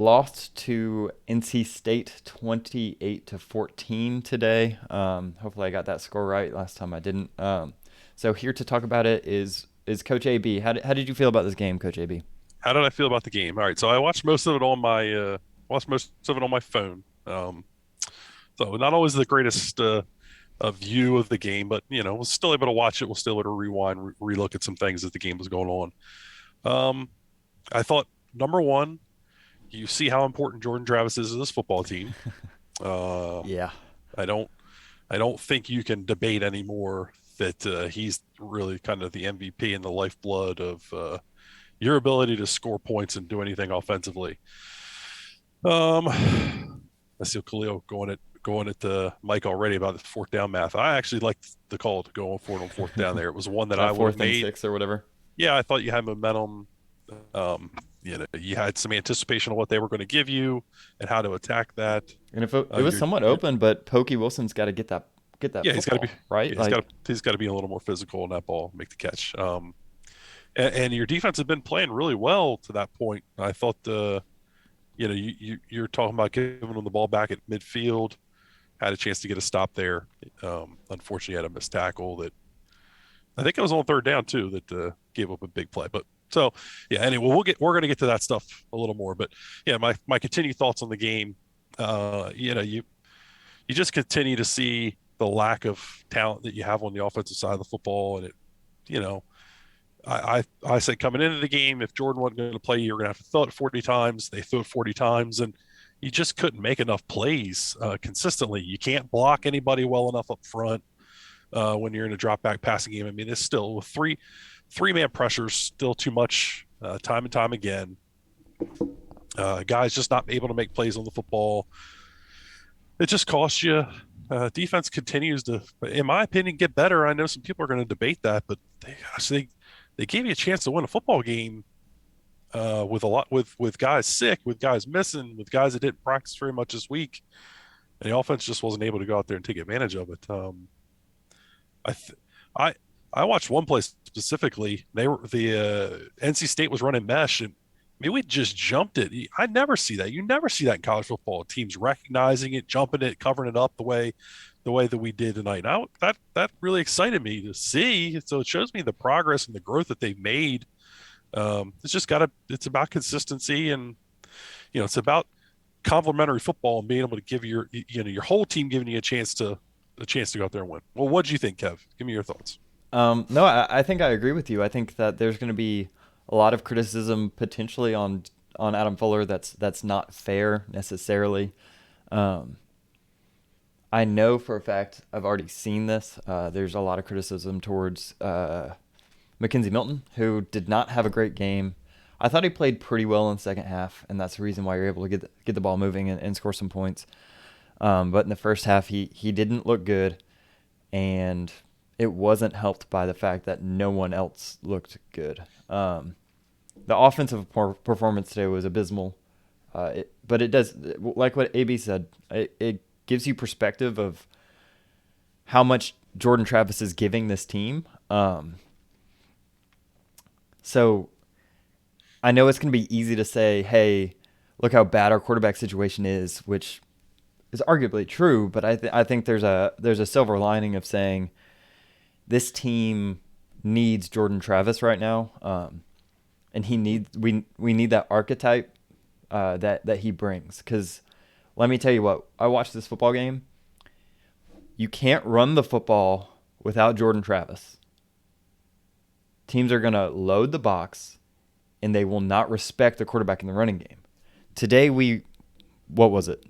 lost to NC State 28-14 today. Hopefully I got that score right. Last time I didn't. So here to talk about it is Coach AB. How did you feel about this game, Coach AB? How did I feel about the game? All right, so I watched most of it on my phone. So not always the greatest view of the game, but was still able to watch it. Was still able to rewind, relook at some things as the game was going on. Um, I thought number one, you see how important Jordan Travis is to this football team. Uh, Yeah. I don't I don't think you can debate anymore that he's really kind of the MVP and the lifeblood of your ability to score points and do anything offensively. I see Khalil going at the Mike already about the fourth down math. I actually liked the call to go for it on fourth down there. It was one that I That would have fourth and made. six or whatever. Yeah, I thought you had momentum. You had some anticipation of what they were going to give you and how to attack that. And if it was You're, somewhat you're open, but Pokey Wilson's got to get that yeah, he's got to be football right. yeah, he's got Like, to he's got to be a little more physical in that ball, make the catch. And your defense has been playing really well to that point. I thought you're talking about giving them the ball back at midfield. Had a chance to get a stop there. Unfortunately, had a missed tackle that I think it was on third down too that gave up a big play. But so yeah. Anyway, we're going to get to that stuff a little more. But yeah, my continued thoughts on the game. You just continue to see the lack of talent that you have on the offensive side of the football, and you know, I said coming into the game, if Jordan wasn't going to play, you're going to have to throw it 40 times. They threw it 40 times, and you just couldn't make enough plays consistently. You can't block anybody well enough up front when you're in a drop back passing game. I mean, it's still with three man pressures, still too much time and time again. Guys just not able to make plays on the football. It just costs you. Defense continues to, in my opinion, get better. I know some people are going to debate that, but they gave you a chance to win a football game with a lot with guys sick, with guys missing, with guys that didn't practice very much this week, and the offense just wasn't able to go out there and take advantage of it. I th- I I watched one play specifically. They were the NC State was running mesh, and I mean we just jumped it. I never see that. You never see that in college football. Teams recognizing it, jumping it, covering it up the way that we did tonight. Now that really excited me to see. So it shows me the progress and the growth that they've made. It's just got to. It's about consistency, and it's about complementary football and being able to give your whole team giving you a chance to go out there and win. Well, what do you think, Kev? Give me your thoughts. no, I think I agree with you. I think that there's going to be a lot of criticism potentially on Adam Fuller that's not fair necessarily. Um, I know for a fact I've already seen this. There's a lot of criticism towards Mackenzie Milton, who did not have a great game. I thought he played pretty well in the second half, and that's the reason why you're able to get the ball moving and score some points. But in the first half, he didn't look good, and it wasn't helped by the fact that no one else looked good. The offensive performance today was abysmal, but it does, like what AB said, it gives you perspective of how much Jordan Travis is giving this team. So I know it's going to be easy to say, hey, look how bad our quarterback situation is, which is arguably true, but I think there's a silver lining of saying this team needs Jordan Travis right now, and we need that archetype that he brings. Because let me tell you what, I watched this football game. You can't run the football without Jordan Travis. Teams are gonna load the box, and they will not respect the quarterback in the running game. Today what was it?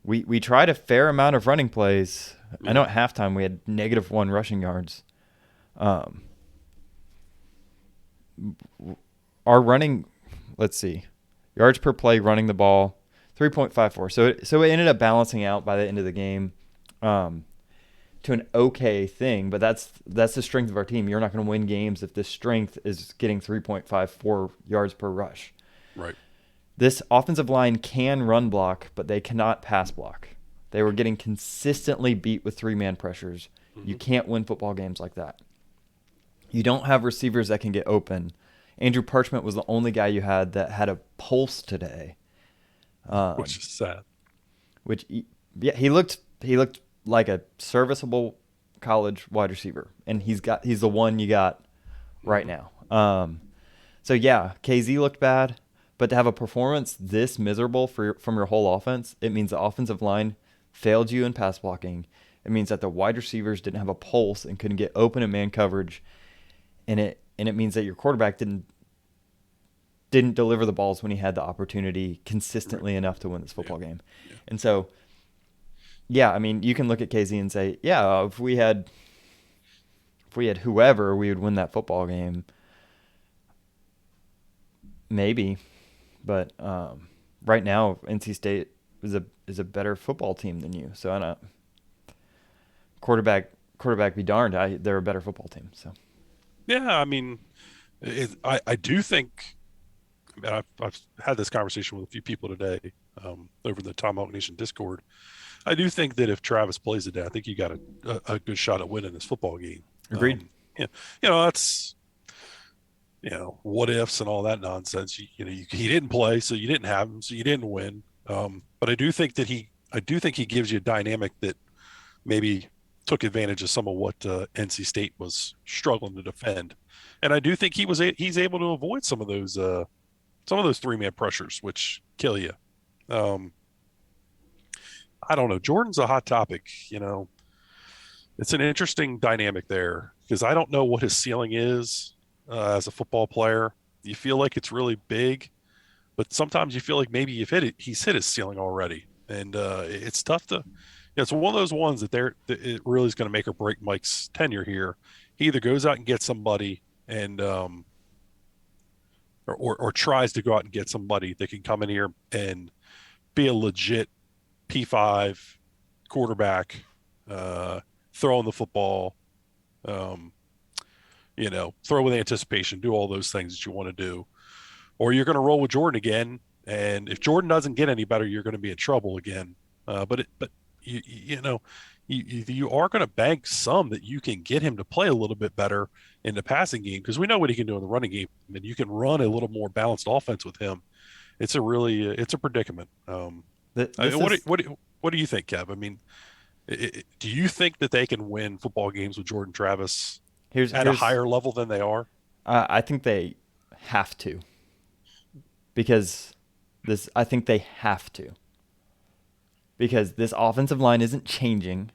We tried a fair amount of running plays. I know Mhm. at halftime we had -1 rushing yards. Um, our running, let's see, yards per play running the ball, 3.54. So it ended up balancing out by the end of the game, um, to an okay thing. But that's the strength of our team. You're not going to win games if the strength is getting 3.54 yards per rush. Right. This offensive line can run block, but they cannot pass block. They were getting consistently beat with three-man pressures. You Hmm. can't win football games like that. You don't have receivers that can get open, Andrew Parchment was the only guy you had that had a pulse today. which is sad. Which yeah, he looked like a serviceable college wide receiver, and he's the one you got right Mm-hmm. now. So yeah, KZ looked bad, but to have a performance this miserable from your whole offense, it means the offensive line failed you in pass blocking. It means that the wide receivers didn't have a pulse and couldn't get open in man coverage, and it means that your quarterback didn't deliver the balls when he had the opportunity Right. consistently enough to win this Yeah. football game. Yeah. And so, yeah, I mean, you can look at KZ and say, yeah, if we had whoever, we would win that football game, maybe. But right now, NC State is a better football team than you. So I don't quarterback be darned. They're a better football team. So Yeah. I mean, I do think, and I've had this conversation with a few people today over the Tomahawk Nation Discord. I do think that if Travis plays today, I think you got a good shot at winning this football game. agreed. Yeah, that's what ifs and all that nonsense. He didn't play, so you didn't have him, so you didn't win. But I do think he gives you a dynamic that maybe took advantage of some of what NC State was struggling to defend, and I do think he's able to avoid some of those three-man pressures, which kill you. Um, I don't know. Jordan's a hot topic. It's an interesting dynamic there because I don't know what his ceiling is as a football player. You feel like it's really big, but sometimes you feel like maybe he's hit his ceiling already, and it's tough to. It's one of those ones that it really is going to make or break Mike's tenure here. He either goes out and gets somebody and or tries to go out and get somebody that can come in here and be a legit P5 quarterback, throwing the football, um, throw with anticipation, do all those things that you want to do. Or you're going to roll with Jordan again. And if Jordan doesn't get any better, you're going to be in trouble again. But you are going to bank some that you can get him to play a little bit better in the passing game because we know what he can do in the running game, and you can run a little more balanced offense with him. It's a predicament. This is What do you think, Kev? I mean, do you think that they can win football games with Jordan Travis here's at a here's higher level than they are? I think they have to because this I think they have to because this offensive line isn't changing.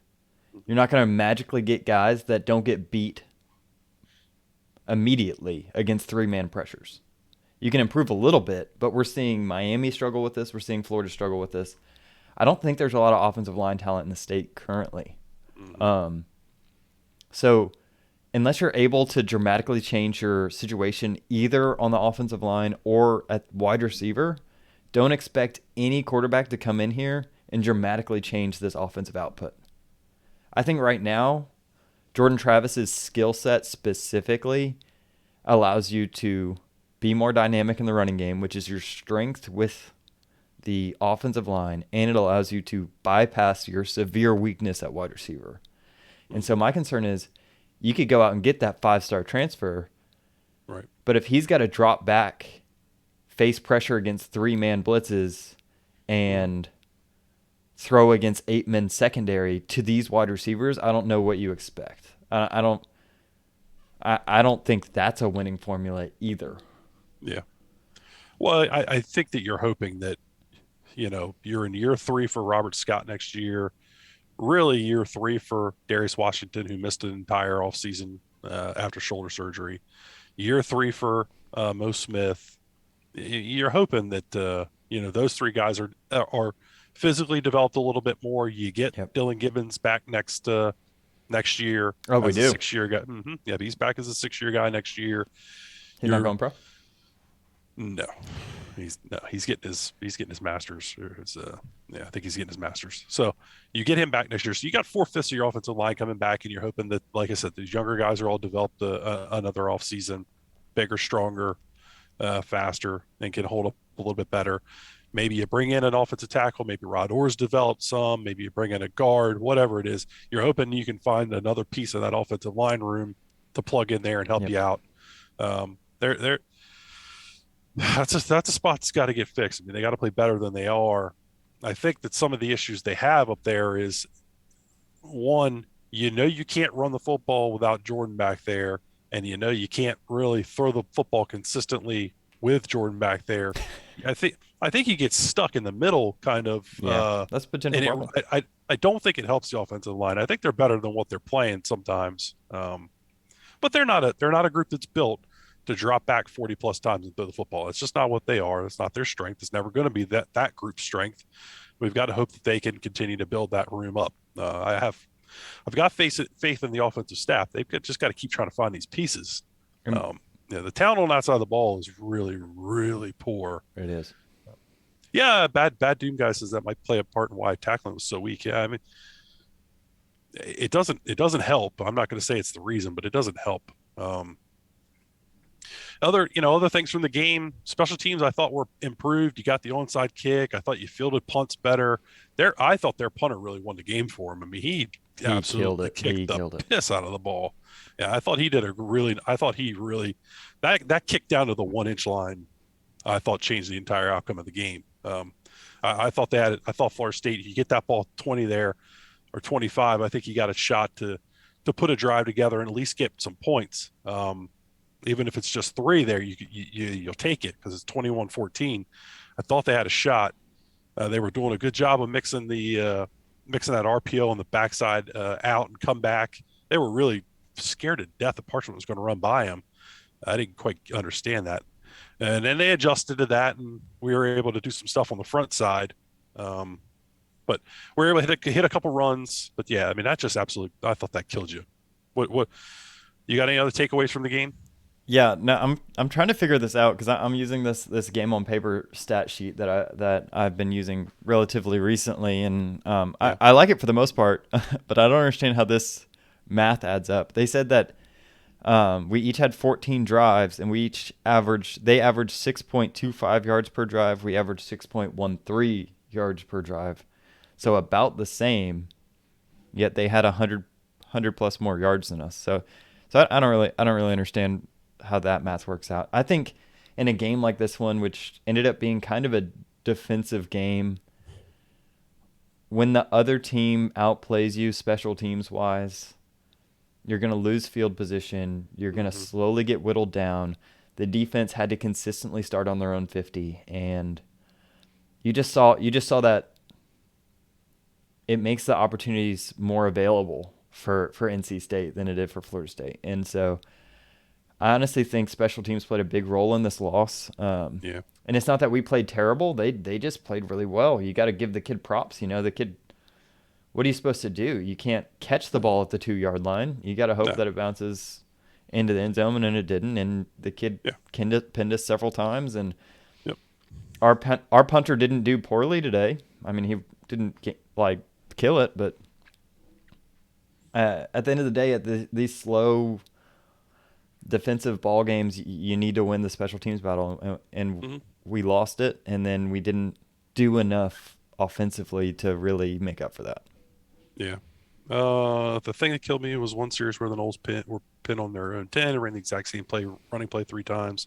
You're not going to magically get guys that don't get beat immediately against three-man pressures. You can improve a little bit, but we're seeing Miami struggle with this. We're seeing Florida struggle with this. I don't think there's a lot of offensive line talent in the state currently. Mm-hmm. Um, so unless you're able to dramatically change your situation either on the offensive line or at wide receiver, don't expect any quarterback to come in here and dramatically change this offensive output. I think right now, Jordan Travis's skill set specifically allows you to be more dynamic in the running game, which is your strength with the offensive line, and it allows you to bypass your severe weakness at wide receiver. And Mm-hmm. so my concern is you could go out and get that 5-star transfer, Right. but if he's got to drop back, face pressure against three-man blitzes, Mm-hmm. and throw against 8-man secondary to these wide receivers, I don't know what you expect. I don't think that's a winning formula either. Yeah. Well, I think that you're hoping that, you're in year three for Robert Scott next year, really year three for Darius Washington, who missed an entire offseason after shoulder surgery, year three for Mo Smith. You're hoping that, those three guys are physically developed a little bit more. You get Yep. Dylan Gibbons back next year Oh, we as a do. 6 year guy. Yeah, he's back as a 6 year guy next year. He's not You're going pro. No, he's getting his master's. Or his, yeah, I think he's getting his master's. So you get him back next year. So you got 4/5 of your offensive line coming back, and you're hoping that, like I said, these younger guys are all developed another off season, bigger, stronger, faster, and can hold up a little bit better. Maybe you bring in an offensive tackle. Maybe Rod Orr's developed some. Maybe you bring in a guard. Whatever it is, you're hoping you can find another piece of that offensive line room to plug in there and help Yep. you out. They're that's a spot that's got to get fixed. I mean, they got to play better than they are. I think that some of the issues they have up there is one, you can't run the football without Jordan back there, and you can't really throw the football consistently with Jordan back there. I think he gets stuck in the middle, kind of, Yeah, that's a potential and problem. I don't think it helps the offensive line. I think they're better than what they're playing sometimes, but they're not a group that's built to drop back 40 plus times and throw the football. It's just not what they are. It's not their strength. It's never going to be that group's strength. We've got to hope that they can continue to build that room up. I've got faith in the offensive staff. They've just got to keep trying to find these pieces. Um, The talent on that side of the ball is really, really poor. it is. Yeah, bad Doom guy says that might play a part in why tackling was so weak. Yeah, I mean, it doesn't help. I'm not going to say it's the reason, but it doesn't help. Other things from the game, special teams I thought were improved. You got the onside kick. I thought you fielded punts better. I thought their punter really won the game for him. I mean, he He killed absolutely it. He kicked the killed it. piss out of the ball. Yeah, I thought he really that kick down to the 1 inch line. I thought changed the entire outcome of the game. I thought Florida State, you get that ball 20 there or 25, I think you got a shot to put a drive together and at least get some points. Even if it's just three there, you'll take it because it's 21-14. I thought they had a shot. They were doing a good job of mixing that RPO on the backside out and come back. They were really scared to death that Parchment was going to run by them. I didn't quite understand that. And then they adjusted to that, and we were able to do some stuff on the front side. But we were able to hit a couple runs. But yeah, I mean, that just absolutely, I thought that killed you. What you got any other takeaways from the game? Yeah, no, I'm trying to figure this out because I'm using this game on paper stat sheet that I've been using relatively recently, and Yeah. I like it for the most part, but I don't understand how this math adds up. They said that we each had 14 drives, and they averaged 6.25 yards per drive. We averaged 6.13 yards per drive, so about the same. Yet they had 100 plus more yards than us. So I don't really understand how that math works out. I think in a game like this one, which ended up being kind of a defensive game, when the other team outplays you special teams wise, you're going to lose field position. You're going to Mm-hmm. slowly get whittled down. The defense had to consistently start on their own 50, and you just saw that it makes the opportunities more available for NC State than it did for Florida State. And so I honestly think special teams played a big role in this loss. Yeah. And it's not that we played terrible. They just played really well. You got to give the kid props. The kid, what are you supposed to do? You can't catch the ball at the 2 yard line. You got to hope Yeah. that it bounces into the end zone, and it didn't. And the kid Yeah. pinned us several times. And Yep. our punter didn't do poorly today. I mean, he didn't kill it, but at the end of the day, these slow defensive ball games, you need to win the special teams battle, and Mm-hmm. we lost it, and then we didn't do enough offensively to really make up for that. Yeah. The thing that killed me was one series where the Knowles were pinned on their own 10 and ran the exact same running play 3 times,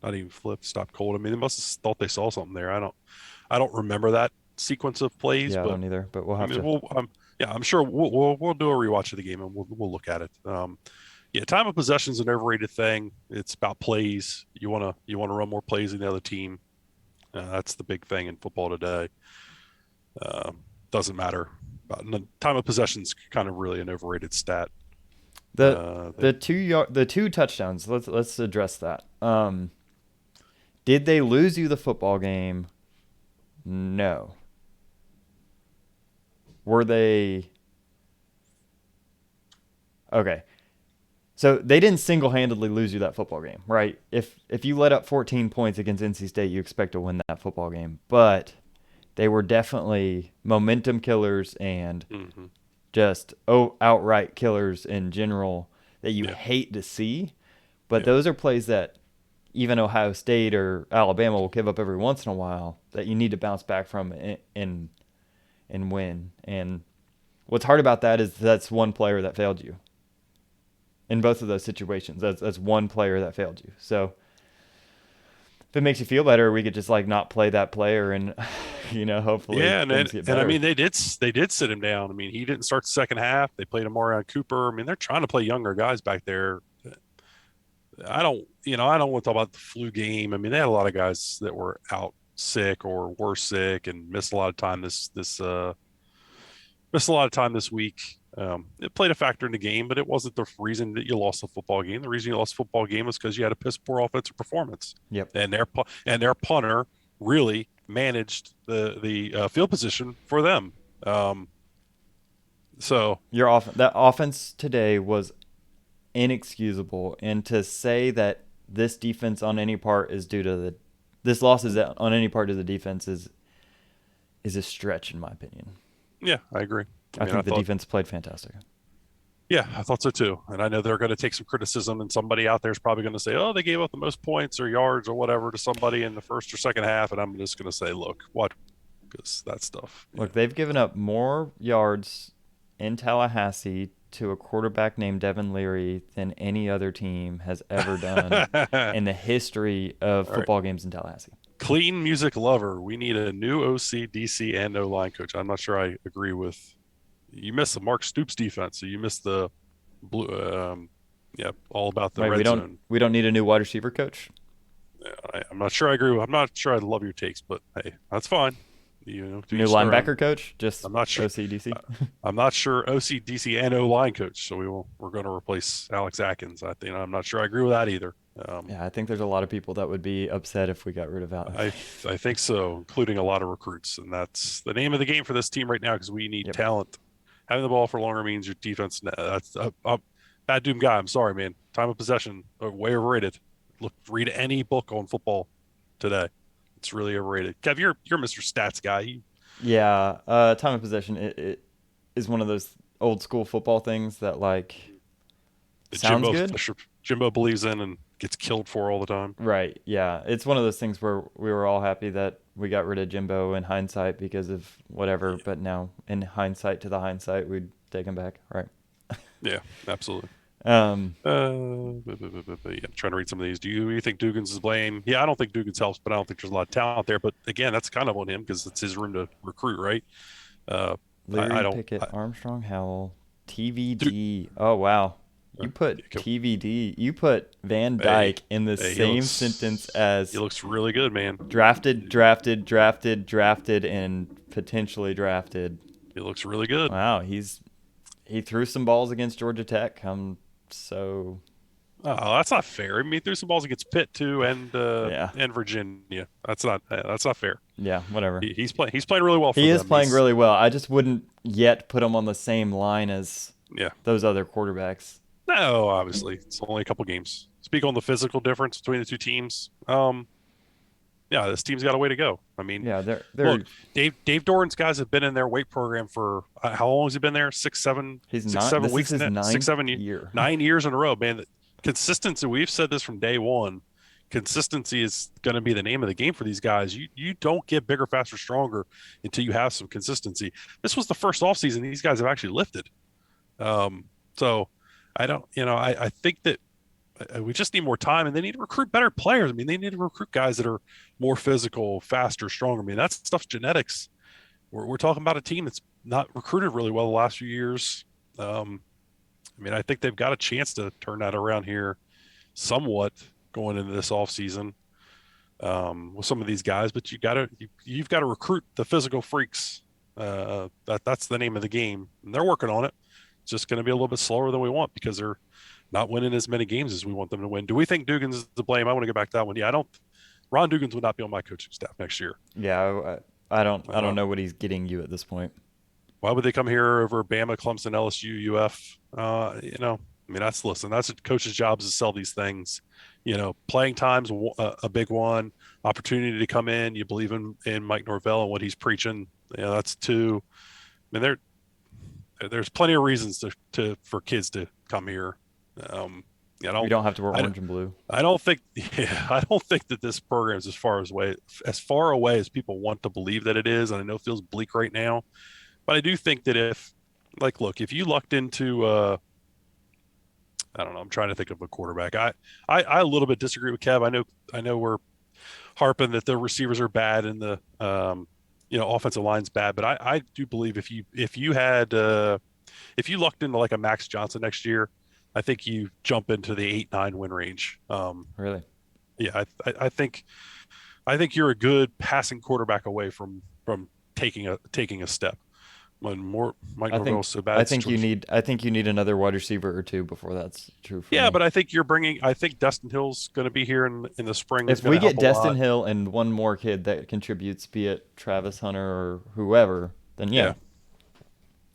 not even flipped, stopped cold. I mean, they must have thought they saw something there. I don't remember that sequence of plays, Yeah, I but don't either, but we'll I have mean, to. yeah, I'm sure we'll do a rewatch of the game and we'll look at it. Yeah, time of possession is an overrated thing. It's about plays. You wanna run more plays than the other team. That's the big thing in football today. Doesn't matter. Time of possession is kind of really an overrated stat. the They, the two touchdowns. Let's address that. Did they lose you the football game? No. Were they okay? So they didn't single-handedly lose you that football game, right? If you let up 14 points against NC State, you expect to win that football game. But they were definitely momentum killers and hmm just outright killers in general that you Yeah, hate to see. But yeah, those are plays that even Ohio State or Alabama will give up every once in a while that you need to bounce back from and win. And what's hard about that is that's one player that failed you in both of those situations. That's one player that failed you. So if it makes you feel better, we could just like not play that player and hopefully Yeah, things get and I better. mean they did sit him down. I mean he didn't start the second half. They played him more on Cooper. I mean they're trying to play younger guys back there. I don't want to talk about the flu game. I mean they had a lot of guys that were out sick or were sick and missed a lot of time missed a lot of time this week. It played a factor in the game, but it wasn't the reason that you lost the football game. The reason you lost the football game was because you had a piss poor offensive performance, Yep. and their punter really managed the field position for them. Um, so That offense today was inexcusable, and to say that this defense on any part is due to the this loss is on any part of the defense is a stretch in my opinion. yeah, I agree. I I mean, I think the thought, defense played fantastic. yeah, I thought so too. And I know they're going to take some criticism, and somebody out there is probably going to say, "Oh, they gave up the most points or yards or whatever to somebody in the first or second half," and I'm just going to say, "Look, what?" Because that stuff. Look, they've given up more yards in Tallahassee to a quarterback named Devin Leary than any other team has ever done Yeah. in the history of All right. football games in Tallahassee. Clean music lover. We need a new OC, DC, and O line coach. I'm not sure I agree with. You missed the Mark Stoops defense, so you missed the blue. Yeah, all about the Right? red zone. We don't need a new wide receiver coach. I'm not sure I agree. I'm not sure I love your takes, but hey, that's fine. To New each their own. linebacker coach, just I'm not sure. OCDC. I'm not sure OC, DC, and O line coach. So we're going to replace Alex Atkins. I'm not sure I agree with that either. Yeah, I think there's a lot of people that would be upset if we got rid of Alex. I think so, including a lot of recruits, and that's the name of the game for this team right now because we need Yep. talent. Having the ball for longer means your defense. That's bad doom guy. I'm sorry, man. Time of possession way overrated. Read any book on football today. It's really overrated. Kev, you're Mr. Stats guy. Yeah, time of possession it is one of those old school football things that like sounds good. Jimbo believes in and gets killed for all the time. Right. Yeah. It's one of those things where we were all happy that we got rid of Jimbo in hindsight because of whatever, but now in hindsight to the hindsight, we'd take him back. Right. Yeah, absolutely. Um, Yeah, I'm trying to read some of these. Do you think Dugans is blame? Yeah, I don't think Dugans helps, but I don't think there's a lot of talent there. But again, that's kind of on him because it's his room to recruit, right? Leary, I don't. Pickett, Armstrong, Howell, TVD. Du- Oh, wow. uh, You put yeah, TVD, you put Van hey, Dyke in the hey, same sentence he as looks really good, man. drafted, and potentially drafted. He looks really good. Wow, he threw some balls against Georgia Tech. So Oh, that's not fair. I mean, he threw some balls against Pitt too, yeah, and Virginia. That's not fair. yeah, whatever. He's playing really well for He is them. playing really well. I just wouldn't yet put him on the same line as Yeah. those other quarterbacks. No, obviously it's only a couple games. Speak on the physical difference between the two teams. Yeah, this team's got a way to go. I mean, Yeah, they're look, Dave Doran's guys have been in their weight program for how long has he been there? he's Six, not. 7 weeks, This is his now? ninth 6, 7 year. 9 years in a row, man. Consistency. We've said this from day one. Consistency is going to be the name of the game for these guys. You don't get bigger, faster, stronger until you have some consistency. This was the first offseason these guys have actually lifted. So I don't, I think that we just need more time and they need to recruit better players. I mean, they need to recruit guys that are more physical, faster, stronger. I mean, that stuff's genetics. We're talking about a team that's not recruited really well the last few years. I mean, I think they've got a chance to turn that around here somewhat going into this offseason with some of these guys, but you've got to recruit the physical freaks. That's the name of the game, and they're working on it. It's just going to be a little bit slower than we want because they're not winning as many games as we want them to win. Do we think Dugans is to blame? I want to go back to that one. Yeah, I don't. Ron Dugans would not be on my coaching staff next year. Yeah, I don't know what he's getting you at this point. Why would they come here over Bama, Clemson, LSU, UF? I mean, that's a coach's job is to sell these things. Playing time's a big one. Opportunity to come in. You believe in Mike Norvell and what he's preaching. That's two. I mean, there's plenty of reasons for kids to come here. You don't have to wear orange and blue. I don't think that this program is as far away as people want to believe that it is. And I know it feels bleak right now, but I do think that if you lucked into, I don't know, I'm trying to think of a quarterback. I a little bit disagree with Kev. I know harping that the receivers are bad and the offensive line's bad. But I do believe if you lucked into like a Max Johnson next year, I think you jump into the 8-9 win range. Really? Yeah, I think you're a good passing quarterback away from taking a step. When more Mike Norvell's so bad situation. I think you need another wide receiver or two before that's true for Yeah, me. but I think Destin Hill's going to be here in the spring is If going we to help get a Destin lot. Hill and one more kid that contributes, be it Travis Hunter or whoever, then yeah,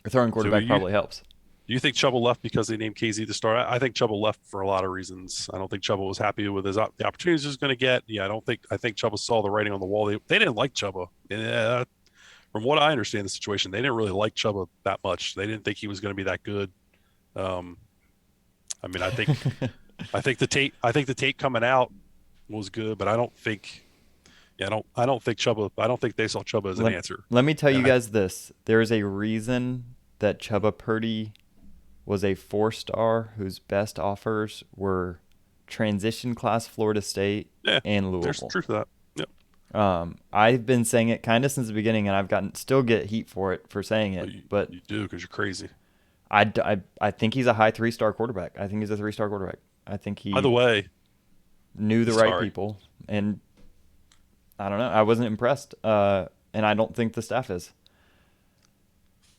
Yeah. throwing So quarterback probably helps. do you think Chuba left because they named KZ to start? I think Chuba left for a lot of reasons. I don't think Chuba was happy with the opportunities he was going to get. Yeah, I think Chuba saw the writing on the wall. They didn't like Chuba. From what I understand the situation, they didn't really like Chuba that much. They didn't think he was going to be that good. Um, I mean, I think the tape coming out was good, but I don't think yeah, I don't think they saw Chuba as an let, answer. let me tell you Yeah, guys this. There is a reason that Chuba Purdy was a 4-star whose best offers were transition class Florida State yeah, and there's Louisville. truth to that. Yep. I've been saying it kind of since the beginning, and I've gotten still get heat for it for saying Well, it, but you do because you're crazy. I think he's a high 3-star quarterback. I think he's a 3-star quarterback. I think By the he way, knew the right sorry, people, and I don't know. I wasn't impressed, and I don't think the staff is.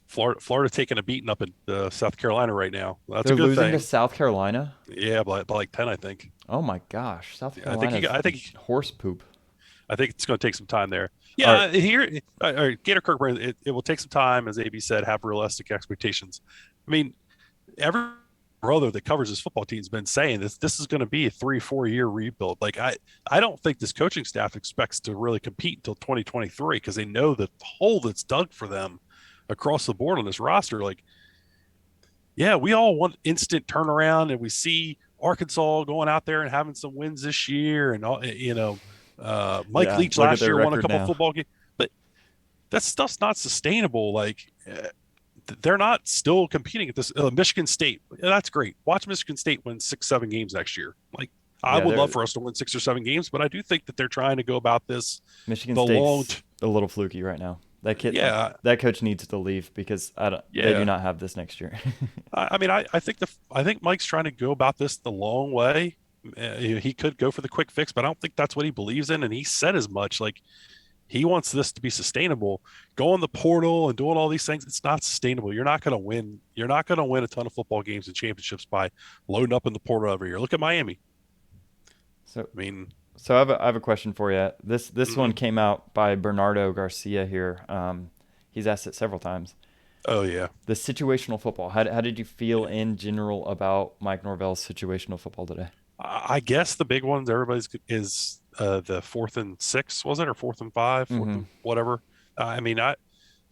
Florida taking a beating up in South Carolina right now. That's a They're good losing to thing. South Carolina. Yeah, by like 10, I think. Oh my gosh, South Yeah, Carolina's horse poop. I think it's going to take some time there. All right, Yeah, here, Gator Kirk, it will take some time, as AB said, have realistic expectations. I mean, every brother that covers this football team has been saying this is going to be a 3-4 year rebuild. Like I don't think this coaching staff expects to really compete until 2023 because they know the hole that's dug for them across the board on this roster. Like, yeah, we all want instant turnaround, and we see Arkansas going out there and having some wins this year, and all Mike yeah. Leach Look at last their year won a record couple now. football games, but that stuff's not sustainable. Like they're not still competing at this. Michigan State, yeah, that's great. Watch Michigan State win 6, 7 games next year. Like I Yeah, would love they're for us to win 6 or 7 games, but I do think that they're trying to go about this Michigan the long. State's a little fluky right now. That kid, Yeah, that coach needs to leave because they do yeah. not have this next year. I mean, I think Mike's trying to go about this the long way. He could go for the quick fix, but I don't think that's what he believes in. And he said as much. Like he wants this to be sustainable. Going the portal and doing all these things, it's not sustainable. You're not going to win. You're not going to win a ton of football games and championships by loading up in the portal every year. Look at Miami. so I mean, So I have a question for you. This one mhm. came out by Bernardo Garcia here. He's asked it several times. Oh yeah, The situational football. How did you feel in general about Mike Norvell's situational football today? I guess the big ones everybody's is the 4th and 6, was it, or 4th and 5, fourth Mm-hmm. and whatever. I mean, I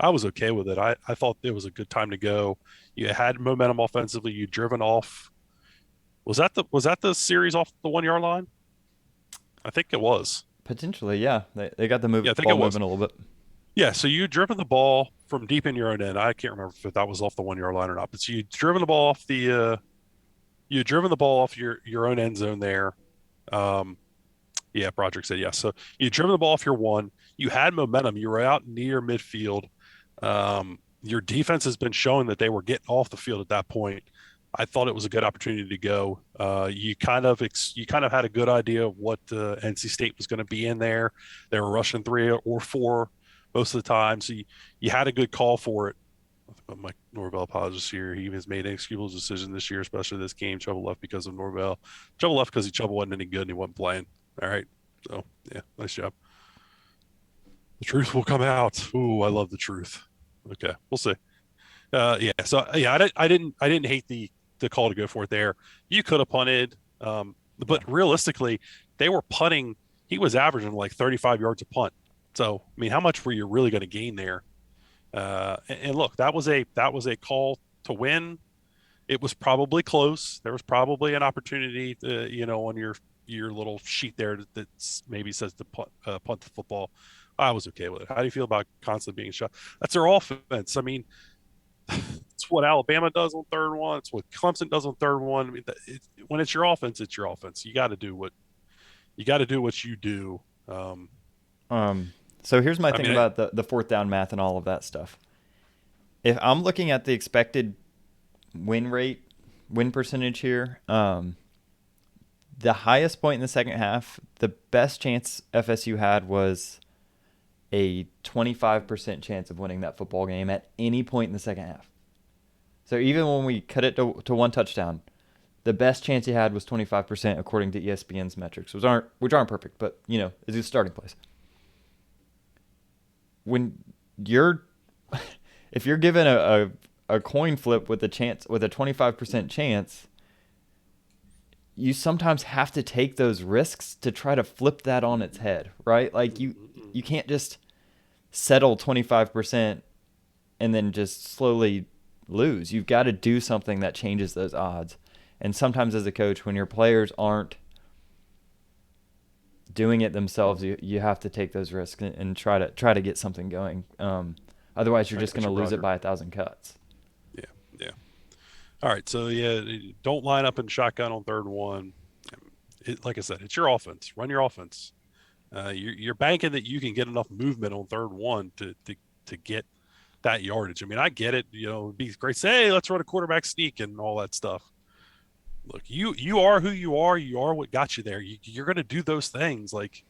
was okay with it. I thought it was a good time to go. You had momentum offensively. You driven off. Was that the series off the 1 yard line? I think it was. Potentially, yeah. They got the Yeah, I think ball it was. moving a little bit. Yeah, so you driven the ball from deep in your own end. I can't remember if that was off the 1 yard line or not, but so you driven the ball off you driven the ball off your own end zone there. Um, yeah, Broderick said yes. So you driven the ball off your one. You had momentum. You were out near midfield. Your defense has been showing that they were getting off the field at that point. I thought it was a good opportunity to go. You kind of had a good idea of what NC State was going to be in there. They were rushing 3 or 4 most of the time, so you had a good call for it. Mike Norvell apologizes here. He has made an inexcusable decision this year, especially this game. Trouble left because of Norvell. Trouble left because Trouble wasn't any good and he wasn't playing. All right. So yeah, nice job. The truth will come out. Ooh, I love the truth. Okay, we'll see. Yeah. So yeah, I didn't hate the call to go for it there. You could have punted, Yeah. but realistically, they were punting. He was averaging like 35 yards a punt. So I mean, how much were you really going to gain there? And look, that was a call to win. It was probably close. There was probably an opportunity, on your little sheet there that maybe says to punt the football. I was okay with it. How do you feel about constantly being shot? That's their offense. I mean, it's what Alabama does on 3rd and 1. It's what Clemson does on 3rd and 1. I mean, when it's your offense, it's your offense. You got to do what you do. Um, So here's my I thing mean, about the fourth down math and all of that stuff. If I'm looking at the expected win rate, win percentage here, the highest point in the second half, the best chance FSU had was a 25% chance of winning that football game at any point in the second half. So even when we cut it to one touchdown, the best chance he had was 25% according to ESPN's metrics, which aren't perfect, but is a starting place. When you're if you're given a coin flip with a 25% chance, you sometimes have to take those risks to try to flip that on its head, right? Like you can't just settle 25% and then just slowly lose. You've got to do something that changes those odds. And sometimes as a coach, when your players aren't doing it themselves, you have to take those risks and try to get something going. Otherwise, you're I just got going to you, lose it Roger. by 1,000 cuts. Yeah, yeah. All right, so yeah, don't line up in shotgun on 3rd and 1. Like I said, it's your offense. Run your offense. You're banking that you can get enough movement on 3rd and 1 to get that yardage. I mean, I get it. It'd be great to say, hey, let's run a quarterback sneak and all that stuff. Look, you are who you are. You are what got you there. You're going to do those things. Like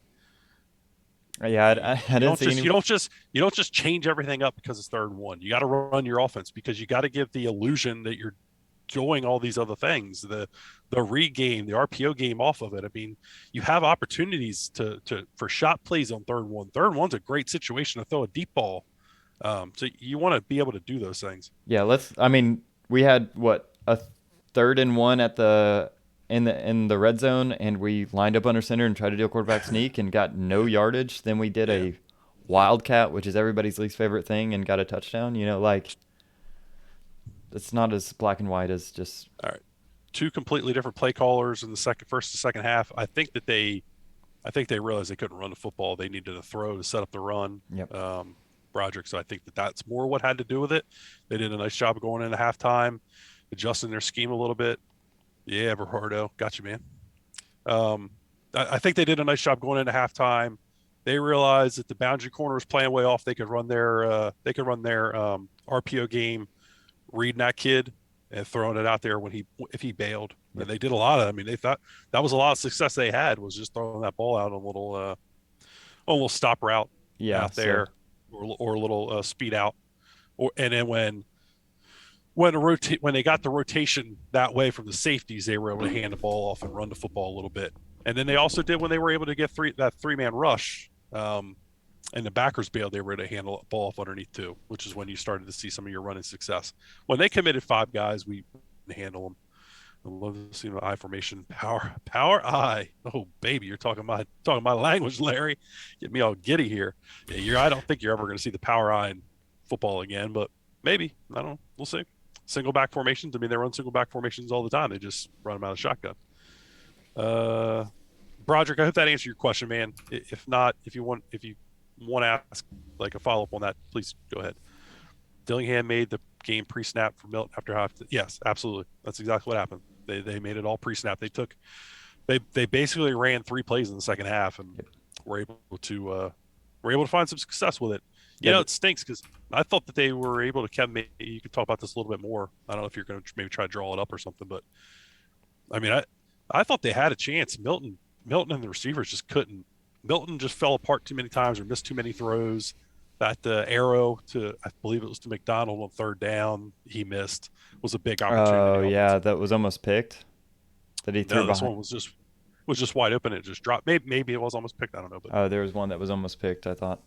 Yeah, I you didn't don't see just any. change everything up because it's 3rd and 1. You got to run your offense because you got to give the illusion that you're doing all these other things, the read game, the RPO game off of it. I mean, you have opportunities to for shot plays on 3rd and 1. 3rd and 1's a great situation to throw a deep ball. So you want to be able to do those things. Yeah, I mean, we had what a 3rd and 1 at in the red zone, and we lined up under center and tried to do a quarterback sneak and got no yardage. Then we did Yeah. a wildcat, which is everybody's least favorite thing, and got a touchdown. Like it's not as black and white as just. All right. Two completely different play callers in the first and second half. I think they realized they couldn't run the football. They needed to throw to set up the run. Yep. Broderick. So I think that's more what had to do with it. They did a nice job of going into halftime, adjusting their scheme a little bit. Yeah, Bernardo, got you, man. I think they did a nice job going into halftime. They realized that the boundary corner was playing way off. They could run their RPO game, reading that kid and throwing it out there if he bailed. Yep. And they did a lot of. I mean, they thought that was a lot of success they had was just throwing that ball out on a little stop route Yeah. out So there, or a little speed out, and then when they got the rotation that way from the safeties, they were able to hand the ball off and run the football a little bit. And then they also did when they were able to get that 3-man rush, and the backers bailed, they were able to handle the ball off underneath too, which is when you started to see some of your running success. When they committed 5 guys, we handle them. I love to see the I formation, power I. Oh baby, you're talking my language, Larry. Get me all giddy here. Yeah, I don't think you're ever going to see the power I in football again, but maybe. I don't know. We'll see. Single back formations. I mean, they run single back formations all the time. They just run them out of shotgun. Uh, Broderick, I hope that answered your question, man. If not, if you want to ask like a follow up on that, please go ahead. Dillingham made the game pre-snap for Milton after half. Yes, absolutely. That's exactly what happened. They made it all pre-snap. They basically ran 3 plays in the second half and were able to find some success with it. yeah, It stinks because I thought that they were able to. Kevin, you could talk about this a little bit more. I don't know if you're going to maybe try to draw it up or something, but I mean, I thought they had a chance. Milton and the receivers just couldn't. Milton just fell apart too many times or missed too many throws. That arrow to, I believe it was to McDonald on 3rd down, he missed, was a big oh opportunity. yeah, that was almost picked. That he threw No, this behind. one was just wide open. It just dropped. Maybe it was almost picked. I don't know, but Oh, there was one that was almost picked, I thought.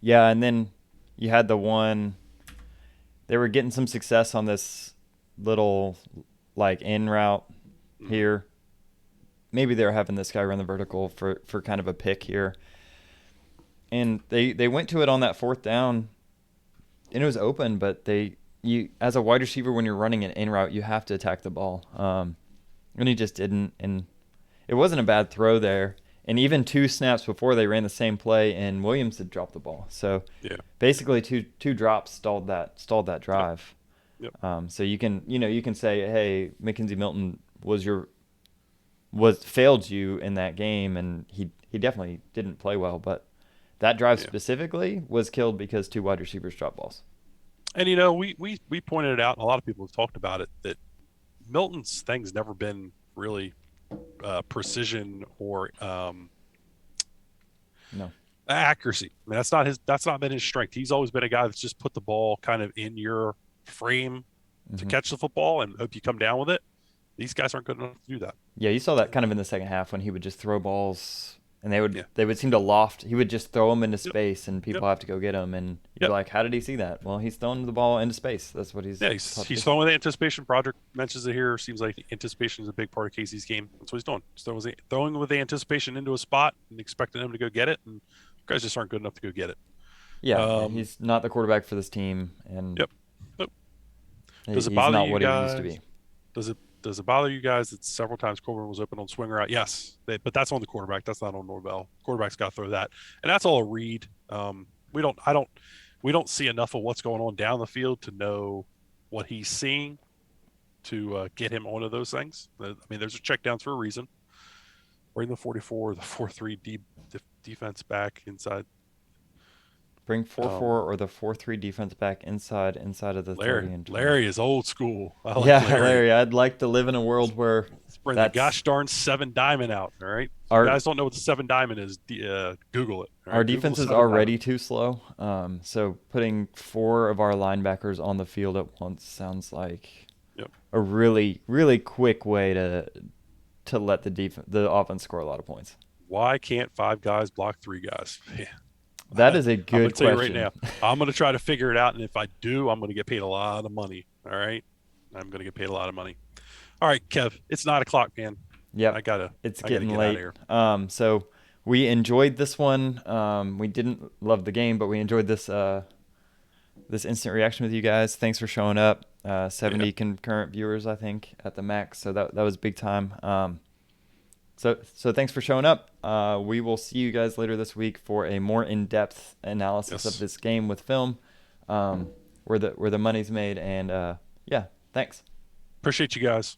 Yeah, and then you had the one. They were getting some success on this little like in route here. Maybe they were having this guy run the vertical for kind of a pick here. And they went to it on that 4th down, and it was open, but you as a wide receiver when you're running an in route, you have to attack the ball. And he just didn't, and it wasn't a bad throw there. And even 2 snaps before they ran the same play, and Williams had dropped the ball. So yeah, basically two drops stalled that yep, drive. yep. So you can say, hey, Mackenzie Milton failed you in that game, and he definitely didn't play well, but that drive Yeah. specifically was killed because two wide receivers dropped balls. And we pointed it out, and a lot of people have talked about it, that Milton's thing's never been really precision or No. accuracy. I mean, that's not been his strength. He's always been a guy that's just put the ball kind of in your frame to Hmm. catch the football and hope you come down with it. These guys aren't good enough to do that. Yeah, you saw that kind of in the second half when he would just throw balls and Yeah. they would seem to loft. He would just throw them into Yep. space and Yep. people have to go get them. And you'd be Yep. like, how did he see that? Well, he's throwing the ball into space. That's what he's Yeah, taught to he's do. throwing with anticipation. Broderick mentions it here. Seems like anticipation is a big part of Casey's game. That's what he's doing. He's throwing with the anticipation into a spot and expecting him to go get it. And guys just aren't good enough to go get it. Yeah, Um, he's not the quarterback for this team, and yep. Nope. Does it he's bother not you what he used to guys? be. Does it bother you guys that several times Corbin was open on swing route? Yes, but that's on the quarterback. That's not on Norvell. Quarterback's got to throw that, and that's all a read. We don't. I don't. We don't see enough of what's going on down the field to know what he's seeing to get him onto those things. I mean, there's a check downs for a reason. Bring the 44, the 4-3 defense back inside. Bring 4-4 or the 4-3 defense back inside of the 30 and 20. Larry is old school. I like Yeah, Larry. Larry, I'd like to live in a world where Let's bring the that's gosh darn 7 diamond out. All right. If you our guys don't know what the 7 diamond is, Google it. All our right? Google defense the is 7 already diamond. too slow. So putting four of our linebackers on the field at once sounds like Yep. a really, really quick way to let the offense score a lot of points. Why can't 5 guys block 3 guys? Yeah. That is a I'm going good to tell you right question. now, I'm going to try to figure it out. And if I do, I'm going to get paid a lot of money. All right. I'm going to get paid a lot of money. All right, Kev, it's 9 o'clock, man. Yep, I gotta it's get getting out of late. here. So we enjoyed this one. We didn't love the game, but we enjoyed this instant reaction with you guys. Thanks for showing up. 70 Yeah. concurrent viewers, I think, at the max. So that was big time. So thanks for showing up. We will see you guys later this week for a more in-depth analysis of Yes. this game with film, where the money's made. And yeah, thanks. Appreciate you guys.